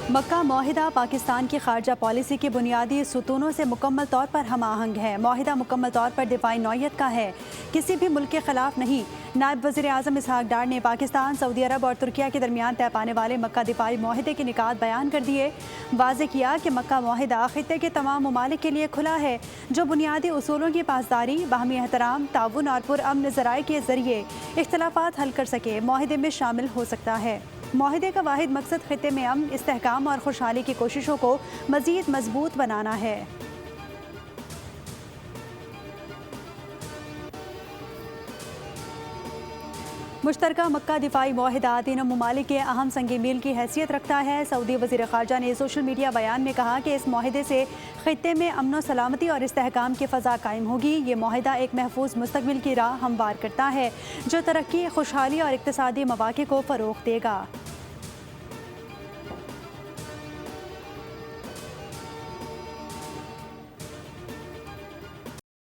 मक्का मुआहिदा पाकिस्तान की खारजा पॉलिसी के बुनियादी सुतूनों से मुकम्मल तौर पर हम आहंग है। मुआहिदा मुकम्मल तौर पर दिफाई नौयत का है, किसी भी मुल्क के खिलाफ नहीं। नायब वज़ीर आज़म इसहाक डार ने पाकिस्तान, सऊदी अरब और तुर्किया के दरमियान तय पाने वाले मक्का दिफाई मुआहिदे के निकात बयान कर दिए। वाज़े किया कि मक्का मुआहिदा खित्ते के तमाम ममालिक के लिए खुला है, जो बुनियादी उसूलों की पासदारी, बाहमी एहतराम, ताउन और पुरअमन ज़राए के ज़रिए इख्तलाफात हल कर सके मुआहिदे में शामिल हो सकता है। मुआहिदे का वाहिद मकसद खित्ते में अमन, इस्तेहकाम और खुशहाली की कोशिशों को मज़ीद मजबूत बनाना है। मुश्तरका मक्का दिफाई मुआहिदा तीनों ममालिक के अहम संग मील की हैसियत रखता है। सऊदी वज़ीर ख़ारजा ने सोशल मीडिया बयान में कहा कि इस मुआहिदे से खित्ते में अमन सलामती और इस्तेहकाम की फ़ज़ा कायम होगी। ये मुआहिदा एक महफूज मुस्तक़बिल की राह हमवार करता है, जो तरक्की, खुशहाली और इक़्तिसादी मौक़े को फ़रोग़ देगा।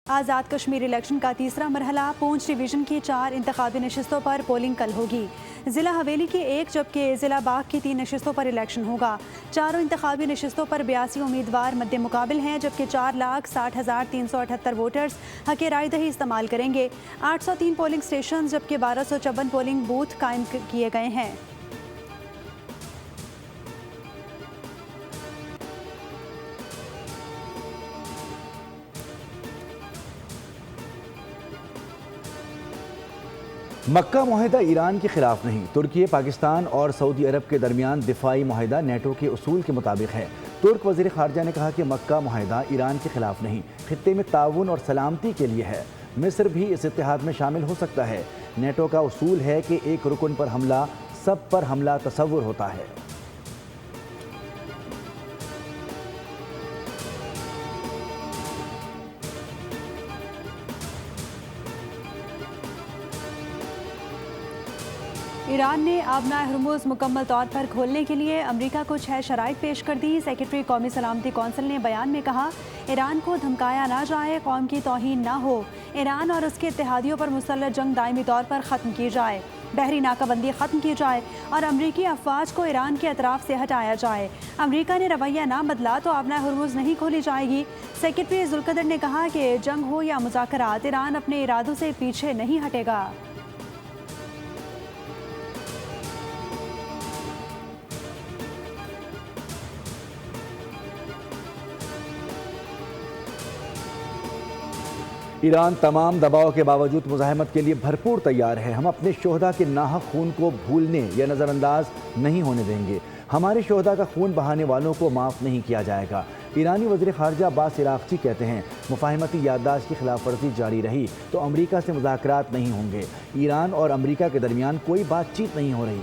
आज़ाद कश्मीर इलेक्शन का तीसरा मरहला, पूंछ डिवीज़न की 4 इंतखाबी नशिस्तों पर पोलिंग कल होगी। ज़िला हवेली की 1 जबकि ज़िला बाग की 3 नशिस्तों पर इलेक्शन होगा। चारों इंतखाबी नशिस्तों पर 82 उम्मीदवार मद्दे मुकाबिल हैं, जबकि 4,60,378 वोटर्स हक़ राय दही इस्तेमाल करेंगे। 803 पोलिंग स्टेशन जबकि 1254 पोलिंग बूथ कायम किए गए हैं। मक्का मुआहिदा ईरान के खिलाफ नहीं, तुर्की, पाकिस्तान और सऊदी अरब के दरमियान दिफाई मुआहिदा नेटो के उसूल के मुताबिक है। तुर्क वज़ीर ख़ारजा ने कहा कि मक्का मुआहिदा ईरान के खिलाफ नहीं, खित्ते में ताउन और सलामती के लिए है। मिस्र भी इस इत्तेहाद में शामिल हो सकता है। नेटो का उसूल है कि एक रुकन पर हमला सब पर हमला तसव्वुर होता है। ईरान ने आबना हरमुज़ मुकम्मल तौर पर खोलने के लिए अमरीका को 6 शराइत पेश कर दी। सेक्रेटरी कौमी सलामती कौंसिल ने बयान में कहा, ईरान को धमकाया ना जाए, कौम की तौहीन ना हो, ईरान और उसके इत्तेहादियों पर मुसल्लत जंग दायमी तौर पर ख़त्म की जाए, बहरी नाकाबंदी ख़त्म की जाए और अमरीकी अफवाज को ईरान के अतराफ से हटाया जाए। अमरीका ने रवैया ना बदला तो आबना हरमुज़ नहीं खोली जाएगी। सेक्रेटरी जुल्कदर ने कहा कि जंग हो या मुज़ाकरात, ईरान अपने इरादों से पीछे नहीं हटेगा। ईरान तमाम दबाव के बावजूद मुज़ाहमत के लिए भरपूर तैयार है। हम अपने शोहदा के नाहक खून को भूलने या नज़रअंदाज नहीं होने देंगे। हमारे शोहदा का खून बहाने वालों को माफ़ नहीं किया जाएगा। ईरानी वज़ीर ख़ारजा अब्बास इराक़ची कहते हैं, मुफ़ाहिमती याददाश्त की खिलाफ वर्जी जारी रही तो अमरीका से मुज़ाकरात नहीं होंगे। ईरान और अमरीका के दरमियान कोई बातचीत नहीं हो रही।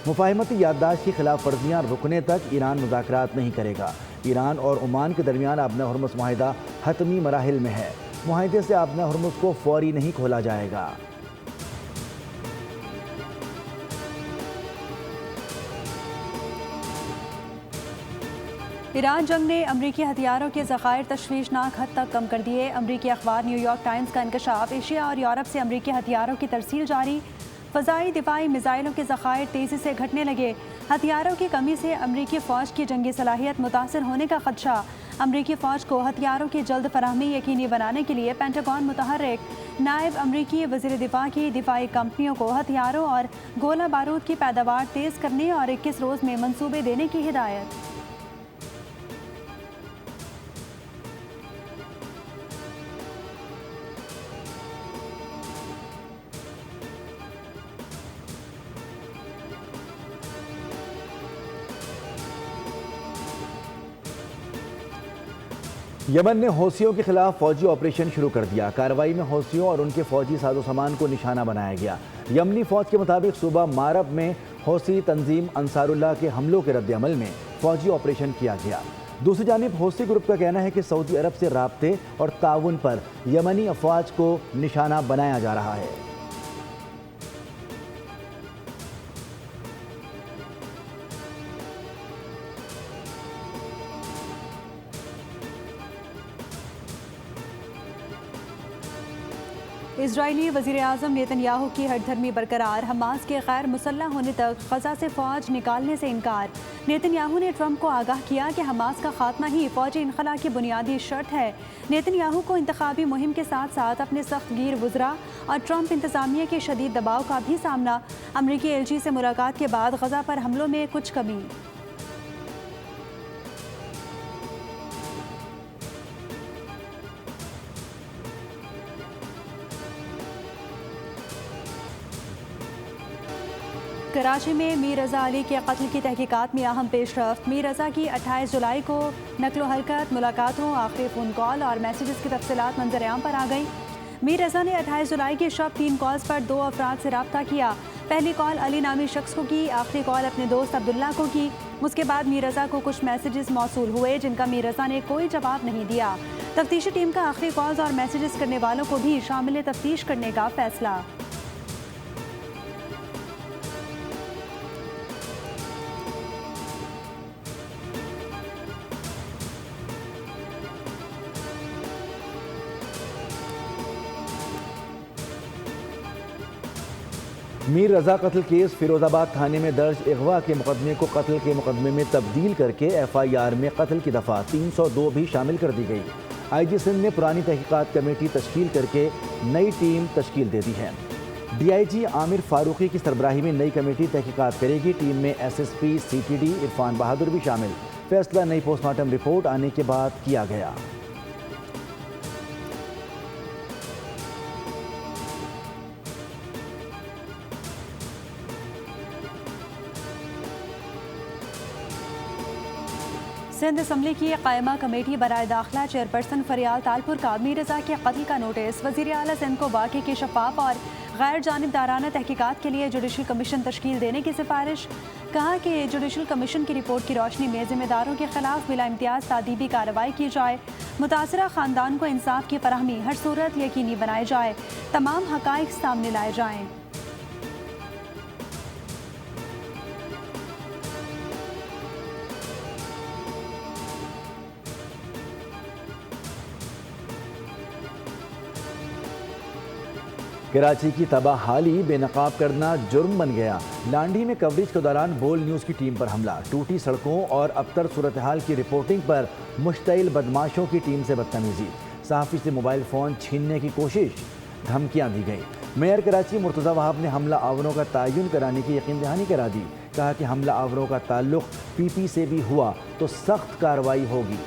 मुफ़ाहिमती याददाश्त की खिलाफ वर्जियाँ रुकने तक ईरान मुज़ाकरात नहीं करेगा। ईरान और ओमान के दरमियान आबना हरमुज़ मुआहिदा हतमी मराहिल में है। मुआहिदे से आबना हरमुज़ को फौरी नहीं खोला जाएगा। ईरान जंग ने अमरीकी हथियारों के ज़खायर तशवीशनाक हद तक कम कर दिए। अमरीकी अखबार न्यूयॉर्क टाइम्स का इंकशाफ, एशिया और यूरोप से अमरीकी हथियारों की तरसील जारी, फ़ज़ाई दिफाई मिसाइलों के ज़खायर तेज़ी से घटने लगे। हथियारों की कमी से अमरीकी फ़ौज की जंगी सलाहियत मुतासर होने का खदशा। अमरीकी फ़ौज को हथियारों की जल्द फराहमी यकीनी बनाने के लिए पेंटागन मुतहर्रिक। नायब अमरीकी वज़ीर दिफा की दिफाई कंपनियों को हथियारों और गोला बारूद की पैदावार तेज़ करने और 21 रोज़ में मंसूबे देने की हिदायत। यमन ने हौसियों के खिलाफ फौजी ऑपरेशन शुरू कर दिया। कार्रवाई में हौसियों और उनके फौजी साजो सामान को निशाना बनाया गया। यमनी फौज के मुताबिक सुबह मारब में हौसी तंजीम अंसारुल्लाह के हमलों के रद्द-ए-अमल में फौजी ऑपरेशन किया गया। दूसरी जानिब हौसी ग्रुप का कहना है कि सऊदी अरब से राब्ते और ताउन पर यमनी अफवाज को निशाना बनाया जा रहा है। इजरायली वज़ीर-ए-आज़म नेतन्याहू की हठधर्मी बरकरार, हमास के गैर मुसल्लह होने तक गजा से फ़ौज निकालने से इनकार। नेतन्याहू ने ट्रंप को आगाह किया कि हमास का खात्मा ही फ़ौजी इनखला की बुनियादी शर्त है। नेतन्याहू को इंतखाबी मुहिम के साथ साथ अपने सख्त गिर वज़रा और ट्रंप इंतज़ामिया के शदीद दबाव का भी सामना। अमरीकी एलची से मुलाकात के बाद गजा पर हमलों में कुछ कमी। कराची में मीर रज़ा अली के कत्ल की तहकीकात में अहम पेशरफ्त। मीर रज़ा की 28 जुलाई को नकलो हरकत, मुलाकातों, आखिरी फ़ोन कॉल और मैसेजेस की तफसीलात मंजर-ए-आम पर आ गई। मीर रज़ा ने 28 जुलाई की शब 3 कॉल्स पर 2 अफराद से रब्ता किया। पहली कॉल अली नामी शख्स को की, आखिरी कॉल अपने दोस्त अब्दुल्ला को की। उसके बाद मीर रज़ा को कुछ मैसेजेस मौसूल हुए जिनका मीर रज़ा ने कोई जवाब नहीं दिया। तफ्तीशी टीम का आखिरी कॉल्स और मैसेजेस करने वालों को भी शामिल तफ्तीश करने का फैसला। मीर रज़ा कत्ल केस फिरोजाबाद थाने में दर्ज अगवा के मुकदमे को कत्ल के मुकदमे में तब्दील करके FIR में कत्ल की दफ़ा 302 भी शामिल कर दी गई। IG सिंध ने पुरानी तहकीकात कमेटी तश्कील करके नई टीम तश्कील दे दी है। DIG आमिर फारूकी की सरबराही में नई कमेटी तहकीकात करेगी। टीम में SSP CTD इरफान बहादुर भी शामिल। फैसला नई पोस्टमार्टम रिपोर्ट आने के बाद किया गया। सिंध असम्बली की कायमा कमेटी बराए दाखिला चेयरपर्सन फरियाल तालपुर का मीर रज़ा के कत्ल का नोटिस। वज़ीर आला सिंध को वाक़े की शफाफ और गैर जानिबदाराना तहकीकात के लिए जुडिशल कमीशन तश्कील देने की सिफारिश। कहा कि जुडिशल कमीशन की रिपोर्ट की रोशनी में जिम्मेदारों के खिलाफ बिला इम्तियाज़ तादीबी कार्रवाई की जाए। मुतासरा ख़ानदान को इंसाफ की फराहमी हर सूरत यकीनी बनाई जाए। तमाम हक़ाइक़ सामने लाए जाएँ। कराची की तबाहाली बेनकाब करना जुर्म बन गया। लांडी में कवरेज के दौरान बोल न्यूज़ की टीम पर हमला। टूटी सड़कों और अबतर सूरत हाल की रिपोर्टिंग पर मुश्तइल बदमाशों की टीम से बदतमीजी। सहाफ़ी से मोबाइल फ़ोन छीनने की कोशिश, धमकियाँ दी गई। मेयर कराची मुर्तज़ा वहाब ने हमला आवरों का तयन कराने की यकीन दहानी करा दी। कहा कि हमला आवरों का ताल्लुक़ PP से भी हुआ तो सख्त कार्रवाई होगी।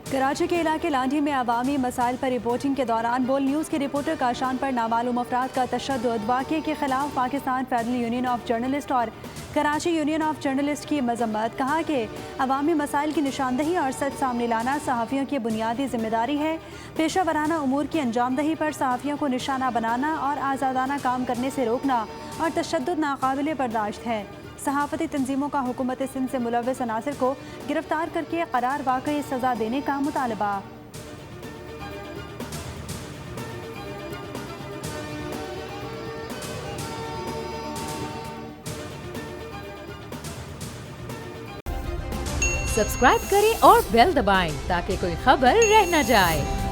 कराची के इलाके लांडी में अवामी मसाइल पर रिपोर्टिंग के दौरान बोल न्यूज़ के रिपोर्टर काशान पर नामालूम अफराद का तशद्दुद। वाक़े के खिलाफ Pakistan federal union of journalist और कराची यूनियन ऑफ जर्नलिस्ट की मजम्मत। कहा कि अवामी मसाइल की निशानदही और सच सामने लाना सहाफ़ियों की बुनियादी जिम्मेदारी है। पेशा वराना उमूर की अंजामदही पर सहाफ़ियों को निशाना बनाना और आज़ादाना काम करने से रोकना और तशद्दुद नाकाबिले बर्दाश्त है। सहाफ़ती तंजीमों का हुकूमत सिंध से मुलव्वस अनासिर को गिरफ्तार करके करार वाक़ई सज़ा देने का मुतालबा। सब्सक्राइब करें और बेल दबाएं ताकि कोई खबर रह न जाए।